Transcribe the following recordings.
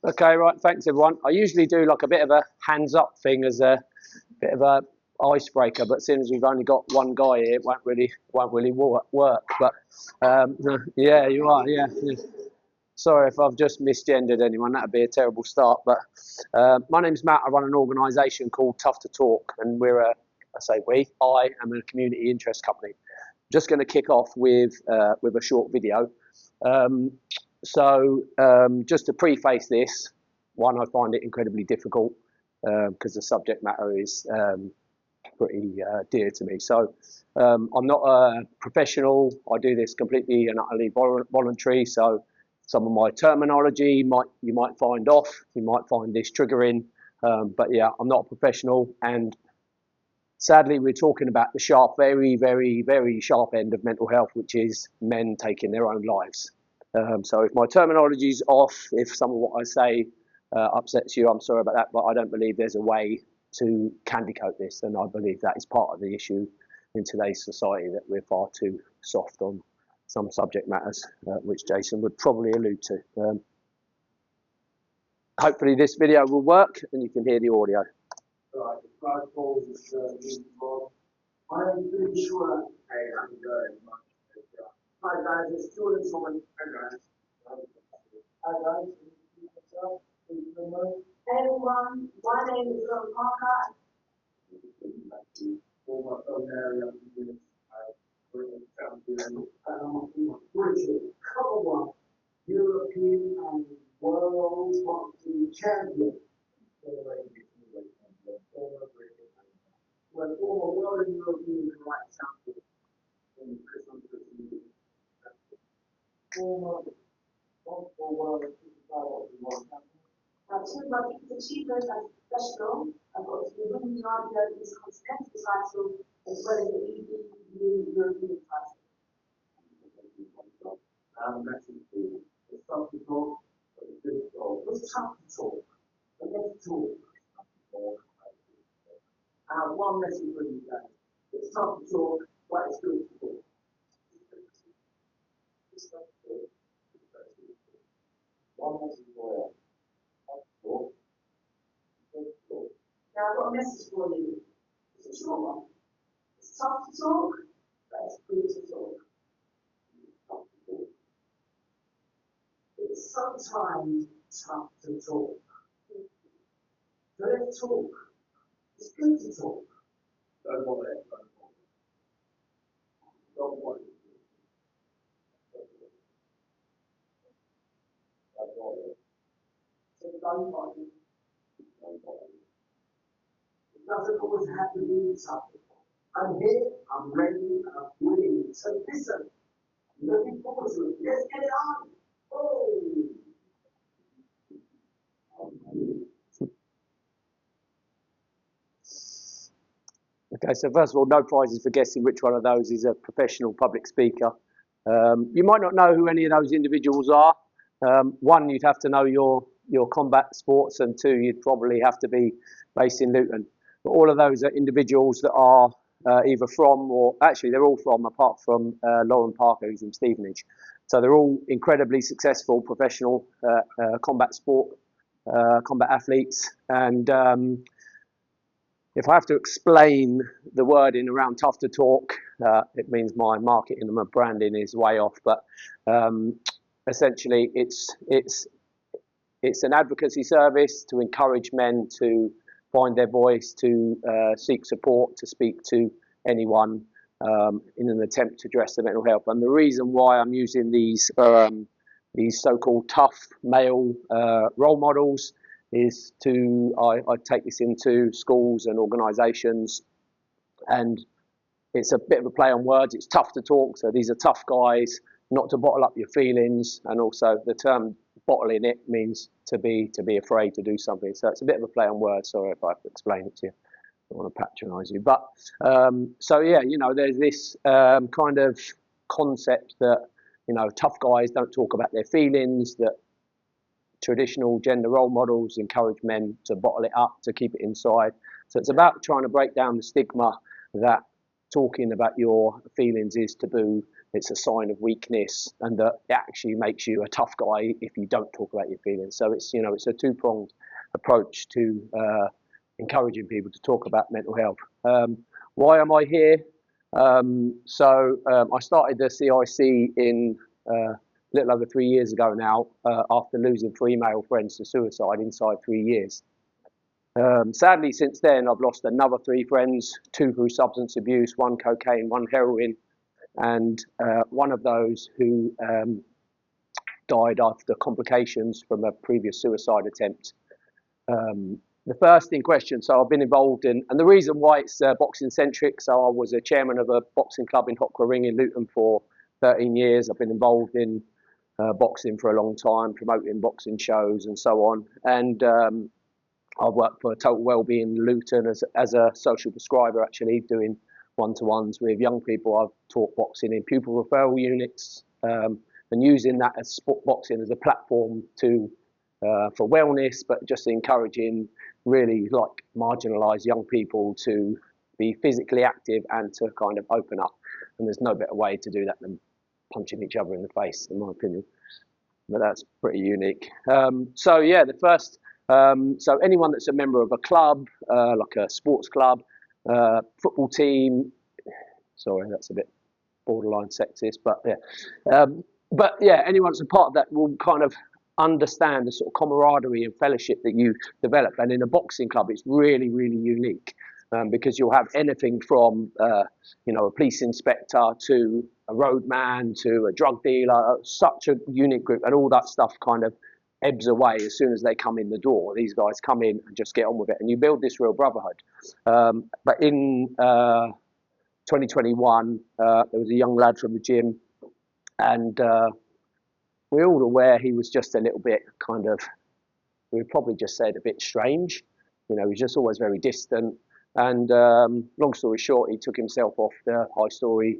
Okay, right. Thanks, everyone. I usually do like a bit of a hands-up thing as a bit of a icebreaker, but since we've only got one guy here, it won't really work. But yeah, you are. Yeah. Sorry if I've just misgendered anyone. That'd be a terrible start. But my name's Matt. I run an organisation called Tuff to Talk, and I am a community interest company. Just going to kick off with a short video. Just to preface this, one, I find it incredibly difficult because the subject matter is pretty dear to me. So I'm not a professional. I do this completely and utterly voluntary. So some of my terminology you might find off. You might find this triggering. But yeah, I'm not a professional. And sadly, we're talking about the very, very, very sharp end of mental health, which is men taking their own lives. So if my terminology is off, if some of what I say upsets you, I'm sorry about that, but I don't believe there's a way to candy coat this, and I believe that is part of the issue in today's society, that we're far too soft on some subject matters, which Jason would probably allude to. Hopefully this video will work and you can hear the audio. Right, I'm pretty sure. Hey, I'm good. Hi guys, it's Jordan from. Hi guys, Hey everyone, my name is John Parker. Couple one, European and World Boxing Champion. Well, former world and European right champion in Christmas. Former world Two of my biggest achievements as a professional, I've got to be winning the IBO's continental title as well as the EBU European title. It's tough to talk, but it's good to talk. It's tough to talk, but let's talk. One message for you guys. It's tough to talk, but it's good to talk. One message for you. Now I've got a message for you. It's a short one. It's tough to talk, but it's good to talk. It's sometimes tough to talk. So let's talk. It's good to talk. Don't worry. Don't worry. So don't worry. It doesn't always have to be something. I'm here, I'm ready, and I'm willing. So listen, I'm looking forward to it. Let's get it on. Oh! Okay, so first of all, no prizes for guessing which one of those is a professional public speaker. You might not know who any of those individuals are. One, you'd have to know your combat sports, and two, you'd probably have to be based in Luton. But all of those are individuals that are either from, or actually they're all from, apart from Lauren Parker, who's from Stevenage. So they're all incredibly successful professional combat athletes. And if I have to explain the wording around Tough to Talk, it means my marketing and my branding is way off. But essentially, it's an advocacy service to encourage men to find their voice, to seek support, to speak to anyone in an attempt to address their mental health. And the reason why I'm using these so-called tough male role models is I take this into schools and organisations, and it's a bit of a play on words. It's tough to talk, so these are tough guys, not to bottle up your feelings, and also the term bottling it means to be afraid to do something. So it's a bit of a play on words. Sorry if I have to explain it to you. I don't want to patronise you, but so yeah, there's this kind of concept that tough guys don't talk about their feelings, that traditional gender role models encourage men to bottle it up, to keep it inside. So it's about trying to break down the stigma that talking about your feelings is taboo. it's a sign of weakness, and that it actually makes you a tough guy if you don't talk about your feelings. So it's, it's a two-pronged approach to encouraging people to talk about mental health. Why am I here? I started the CIC in a little over 3 years ago now, after losing 3 male friends to suicide inside 3 years. Sadly, since then, I've lost another 3 friends, 2 through substance abuse, 1 cocaine, 1 heroin, and one of those who died after complications from a previous suicide attempt. The first in question, so I've been involved in, and the reason why it's boxing centric, so I was a chairman of a boxing club in Hockley Ring in Luton for 13 years. I've been involved in boxing for a long time, promoting boxing shows and so on. And I've worked for Total Wellbeing Luton as a social prescriber, actually doing one-to-ones with young people. I've taught boxing in pupil referral units, and using that as boxing as a platform to for wellness, but just encouraging really like marginalised young people to be physically active and to kind of open up. And there's no better way to do that than punching each other in the face, in my opinion. But that's pretty unique. So yeah, the first, so anyone that's a member of a club, like a sports club, football team, sorry, that's a bit borderline sexist, but yeah, anyone that's a part of that will kind of understand the sort of camaraderie and fellowship that you develop. And in a boxing club, it's really, really unique, because you'll have anything from, a police inspector to a roadman to a drug dealer, such a unique group, and all that stuff kind of ebbs away as soon as they come in the door. These guys come in and just get on with it, and you build this real brotherhood. But in 2021, there was a young lad from the gym, and we're all aware he was just a little bit kind of, we would probably just say it, a bit strange. He's just always very distant. And long story short, he took himself off the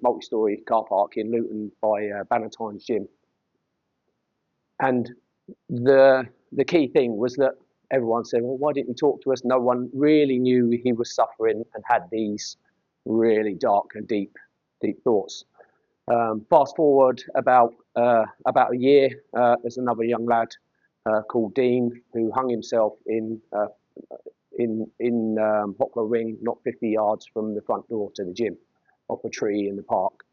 multi-story car park in Luton by Bannatyne's gym. And the key thing was that everyone said, well, why didn't you talk to us? No one really knew he was suffering and had these really dark and deep thoughts. Fast forward about a year, there's another young lad called Dean who hung himself in Hockley Ring, not 50 yards from the front door to the gym, off a tree in the park.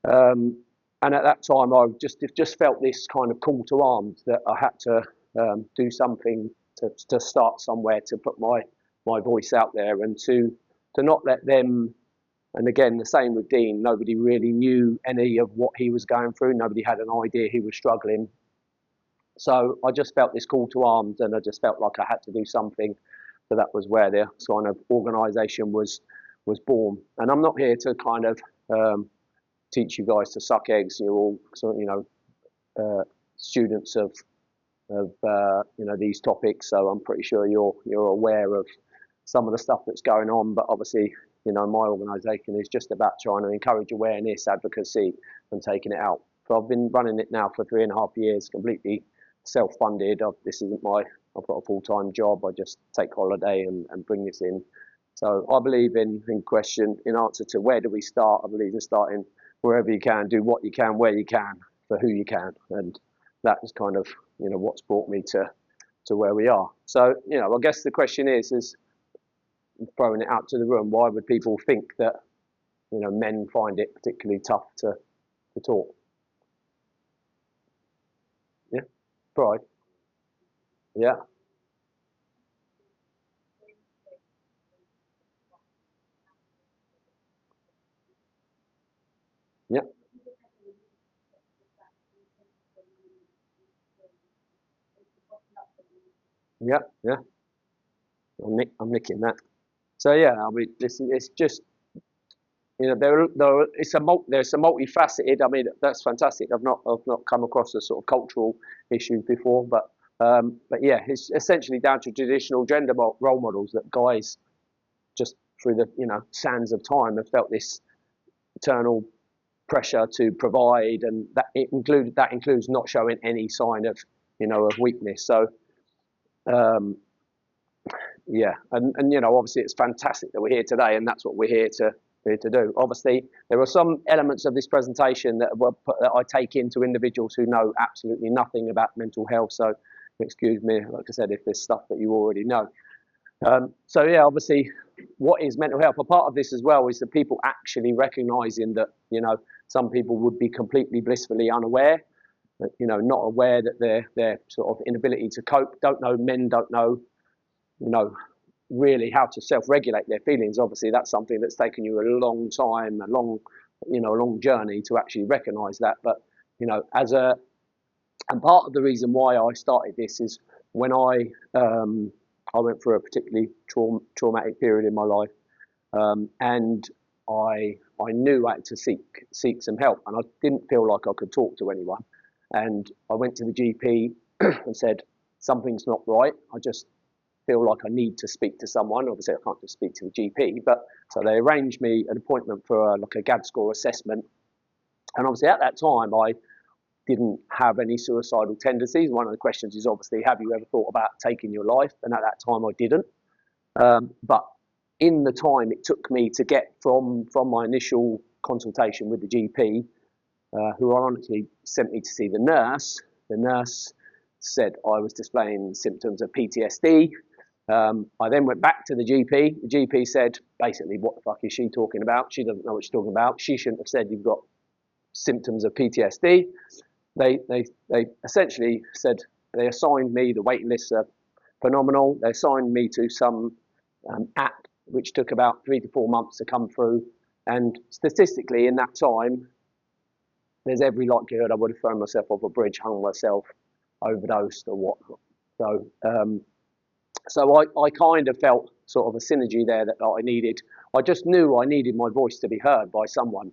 And at that time, I just felt this kind of call to arms that I had to do something to start somewhere, to put my voice out there, and to not let them. And again, the same with Dean. Nobody really knew any of what he was going through. Nobody had an idea he was struggling. So I just felt this call to arms, and I just felt like I had to do something. So that was where the kind of organisation was born. And I'm not here to kind of teach you guys to suck eggs. You're all students of these topics. So I'm pretty sure you're aware of some of the stuff that's going on. But obviously, my organisation is just about trying to encourage awareness, advocacy, and taking it out. So I've been running it now for 3.5 years, completely self-funded. I've got a full-time job. I just take holiday and bring this in. So I believe in answer to where do we start, I believe in starting wherever you can, do what you can, where you can, for who you can. And that is kind of, what's brought me to where we are. So, I guess the question is throwing it out to the room, why would people think that, men find it particularly tough to talk? Yeah, pride. Yeah. Yeah. Yeah. Yeah. I'm nicking that. So yeah, I mean, it's just, there's a multifaceted. I mean, that's fantastic. I've not come across a sort of cultural issue before, but yeah, it's essentially down to traditional gender role models that guys, just through the sands of time, have felt this eternal pressure to provide, and that includes not showing any sign of of weakness. So yeah, and obviously it's fantastic that we're here today, and that's what we're here to here to do. Obviously, there are some elements of this presentation that I take into individuals who know absolutely nothing about mental health. So, excuse me, like I said, if there's stuff that you already know. So yeah, obviously, what is mental health? A part of this as well is that people actually recognising that, you know, some people would be completely blissfully unaware, you know, not aware that their sort of inability to cope, men don't know, you know, really how to self-regulate their feelings. Obviously, that's something that's taken you a long time, a long journey to actually recognise that. But, you know, and part of the reason why I started this is when I went through a particularly traumatic period in my life, and I knew I had to seek some help, and I didn't feel like I could talk to anyone. And I went to the GP and said, something's not right. I just feel like I need to speak to someone. Obviously, I can't just speak to the GP, but so they arranged me an appointment for like a GAD score assessment. And obviously, at that time, I didn't have any suicidal tendencies. One of the questions is obviously, have you ever thought about taking your life? And at that time, I didn't. But in the time it took me to get from my initial consultation with the GP, who ironically sent me to see the nurse said I was displaying symptoms of PTSD. I then went back to the GP. The GP said, basically, what the fuck is she talking about? She doesn't know what she's talking about. She shouldn't have said you've got symptoms of PTSD. They essentially said they assigned me, the waiting lists are phenomenal. They assigned me to some app which took about 3 to 4 months to come through. And statistically, in that time, there's every likelihood I would have thrown myself off a bridge, hung myself, overdosed or whatnot. So I kind of felt sort of a synergy there that I needed. I just knew I needed my voice to be heard by someone.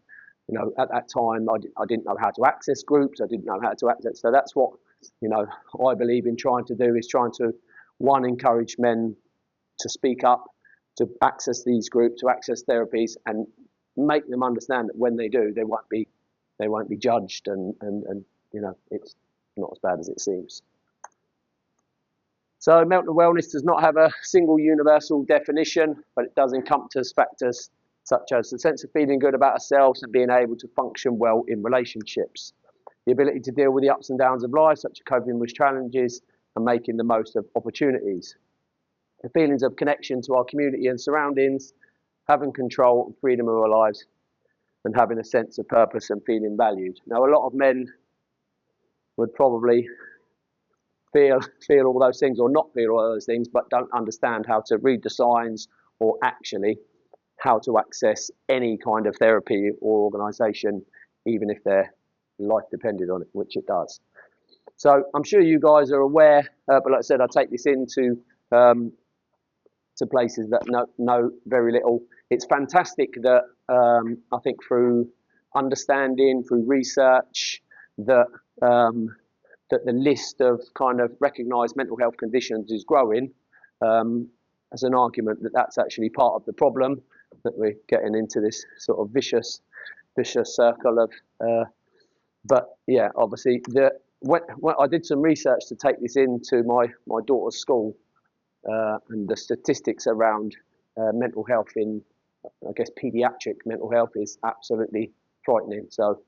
You know, at that time, I didn't know how to access groups. I didn't know how to access. So that's what, you know, I believe in trying to do, is trying to, one, encourage men to speak up, to access these groups, to access therapies, and make them understand that when they do, they won't be judged, and you know, it's not as bad as it seems. So mental wellness does not have a single universal definition, but it does encompass factors such as the sense of feeling good about ourselves and being able to function well in relationships, the ability to deal with the ups and downs of life, such as coping with challenges and making the most of opportunities, the feelings of connection to our community and surroundings, having control and freedom of our lives, and having a sense of purpose and feeling valued. Now, a lot of men would probably feel all those things, or not feel all those things, but don't understand how to read the signs, or actually how to access any kind of therapy or organisation, even if their life depended on it, which it does. So I'm sure you guys are aware, but like I said, I take this into to places that know very little. It's fantastic that I think through understanding, through research, that the list of kind of recognised mental health conditions is growing, as an argument that that's actually part of the problem, that we're getting into this sort of vicious circle of. But yeah, obviously, when I did some research to take this into my daughter's school, and the statistics around mental health in, I guess, paediatric mental health is absolutely frightening. So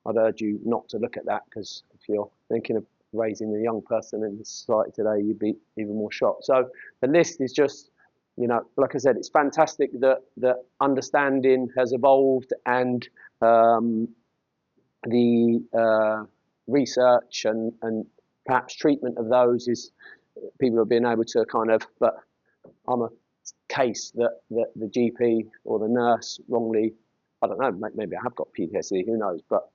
I'd urge you not to look at that, because if you're thinking of raising a young person in society today, you'd be even more shocked. So the list is just, you know, like I said, it's fantastic that understanding has evolved, and the research and perhaps treatment of those is, people have been able to kind of, but I'm a case that the GP or the nurse wrongly, I don't know, maybe I have got PTSD, who knows, but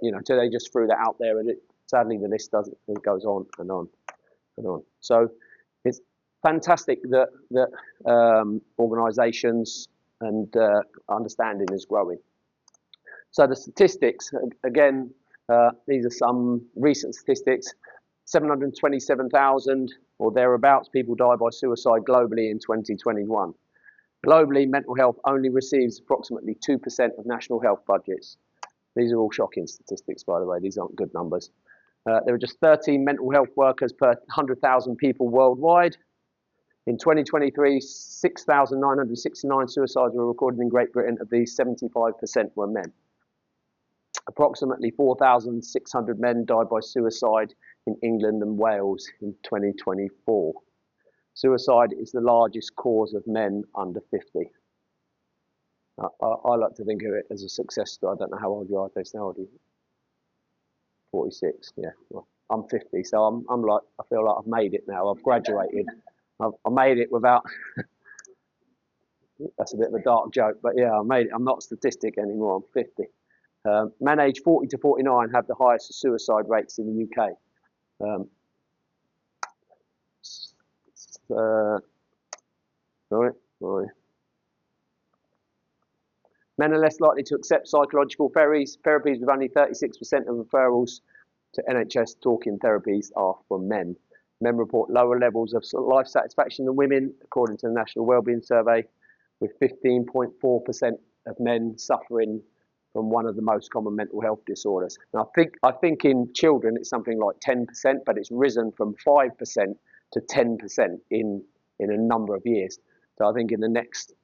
you know, so they just threw that out there, and sadly the list doesn't, it goes on and on and on. So it's fantastic that organisations and understanding is growing. So the statistics, again, these are some recent statistics. 727,000 or thereabouts people die by suicide globally in 2021. Globally, mental health only receives approximately 2% of national health budgets. These are all shocking statistics, by the way. These aren't good numbers. There are just 13 mental health workers per 100,000 people worldwide. In 2023, 6,969 suicides were recorded in Great Britain. Of these, 75% were men. Approximately 4,600 men died by suicide in England and Wales in 2024. Suicide is the largest cause of men under 50. I like to think of it as a success story. I don't know how old you are, Jason. How old are you? 46, yeah. Well, I'm 50, so I'm like, I feel like I've made it now. I've graduated. I made it without, that's a bit of a dark joke, but yeah, I made it. I'm not a statistic anymore, I'm 50. Men aged 40 to 49 have the highest suicide rates in the UK. Sorry. Men are less likely to accept psychological therapies with only 36% of referrals to NHS talking therapies are for men. Men report lower levels of life satisfaction than women, according to the National Wellbeing Survey, with 15.4% of men suffering from one of the most common mental health disorders. And I think in children it's something like 10%, but it's risen from 5% to 10% in a number of years. So I think in the next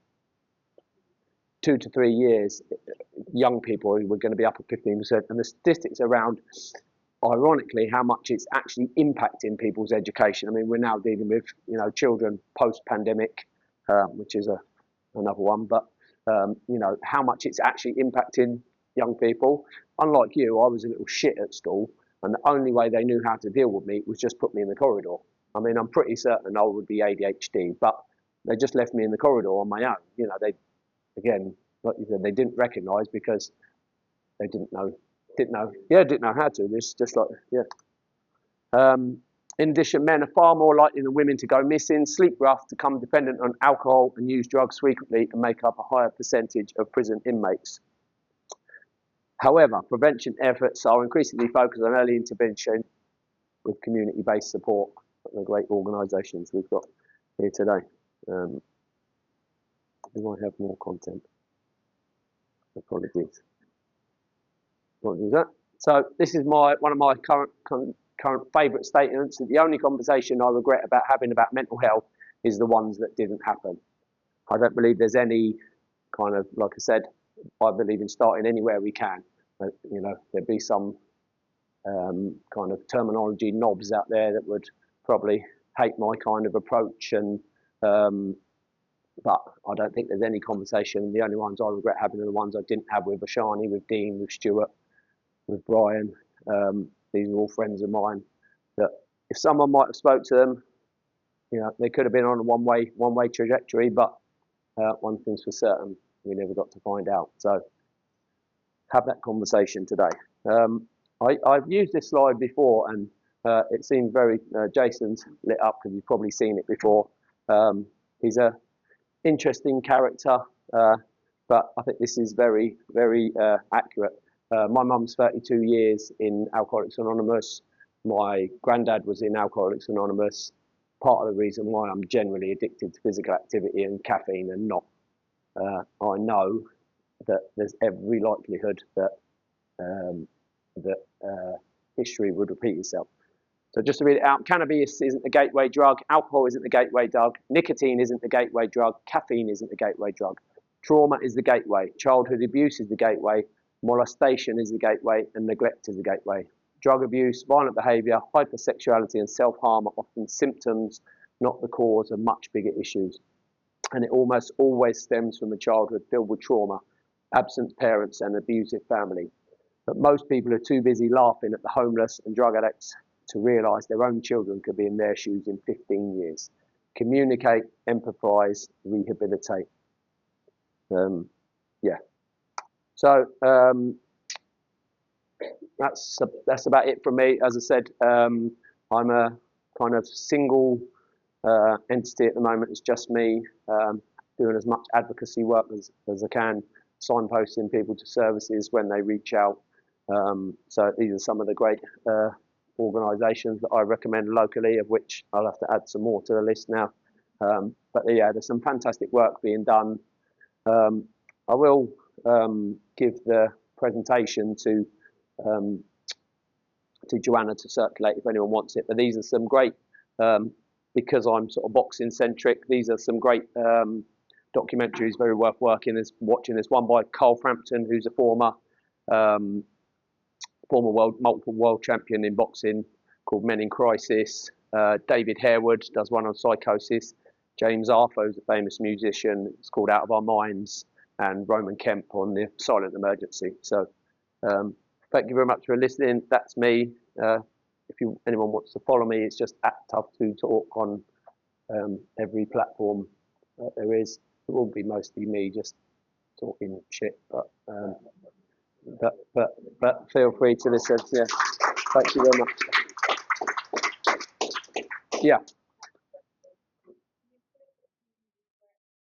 2 to 3 years, young people are going to be up at 15%. And the statistics around, ironically, how much it's actually impacting people's education. I mean, we're now dealing with, children post-pandemic, which is another one. But, how much it's actually impacting young people. Unlike you, I was a little shit at school. And the only way they knew how to deal with me was just put me in the corridor. I mean, I'm pretty certain I would be ADHD, but they just left me in the corridor on my own. Again, like you said, they didn't recognise because they didn't know how to. It's just like, in addition, men are far more likely than women to go missing, sleep rough, become dependent on alcohol and use drugs frequently, and make up a higher percentage of prison inmates. However, prevention efforts are increasingly focused on early intervention with community-based support. The great organisations we've got here today. Do I have more content? Apologies. So this is one of my current favourite statements. That the only conversation I regret about having about mental health is the ones that didn't happen. I don't believe there's any kind of, like I said, I believe in starting anywhere we can. But, there'd be some kind of terminology knobs out there that would probably hate my kind of approach, and but I don't think there's any conversation. The only ones I regret having are the ones I didn't have with Ashani, with Dean, with Stuart, with Brian. These are all friends of mine that if someone might have spoke to them, they could have been on a one-way trajectory, but one thing's for certain, we never got to find out. So have that conversation today. I've used this slide before, and it seems very, Jason's lit up because he's probably seen it before. He's a interesting character, but I think this is very, very accurate. My mum's 32 years in Alcoholics Anonymous. My granddad was in Alcoholics Anonymous. Part of the reason why I'm generally addicted to physical activity and caffeine and not. I know that there's every likelihood that history would repeat itself. So just to read it out, cannabis isn't the gateway drug, alcohol isn't the gateway drug, nicotine isn't the gateway drug, caffeine isn't the gateway drug. Trauma is the gateway, childhood abuse is the gateway, molestation is the gateway, and neglect is the gateway. Drug abuse, violent behaviour, hypersexuality and self-harm are often symptoms, not the cause of much bigger issues. And it almost always stems from a childhood filled with trauma, absent parents and abusive family. But most people are too busy laughing at the homeless and drug addicts to realise their own children could be in their shoes in 15 years. Communicate, empathise, rehabilitate. So that's about it from me. As I said, I'm a kind of single entity at the moment. It's just me doing as much advocacy work as I can, signposting people to services when they reach out. So these are some of the great organisations that I recommend locally, of which I'll have to add some more to the list now. But yeah, there's some fantastic work being done. I will give the presentation to Joanna to circulate if anyone wants it. But these are some great because I'm sort of boxing centric, these are some great documentaries, very worth watching. There's one by Carl Frampton, who's a former multiple world champion in boxing, called Men in Crisis. David Harewood does one on psychosis. James Arthur, who's a famous musician, it's called Out of Our Minds, and Roman Kemp on the silent emergency. So thank you very much for listening. That's me. If anyone wants to follow me, it's just @Tuff2Talk on every platform that there is. It will be mostly me just talking shit, but feel free to listen. Yeah, thank you very much. Yeah.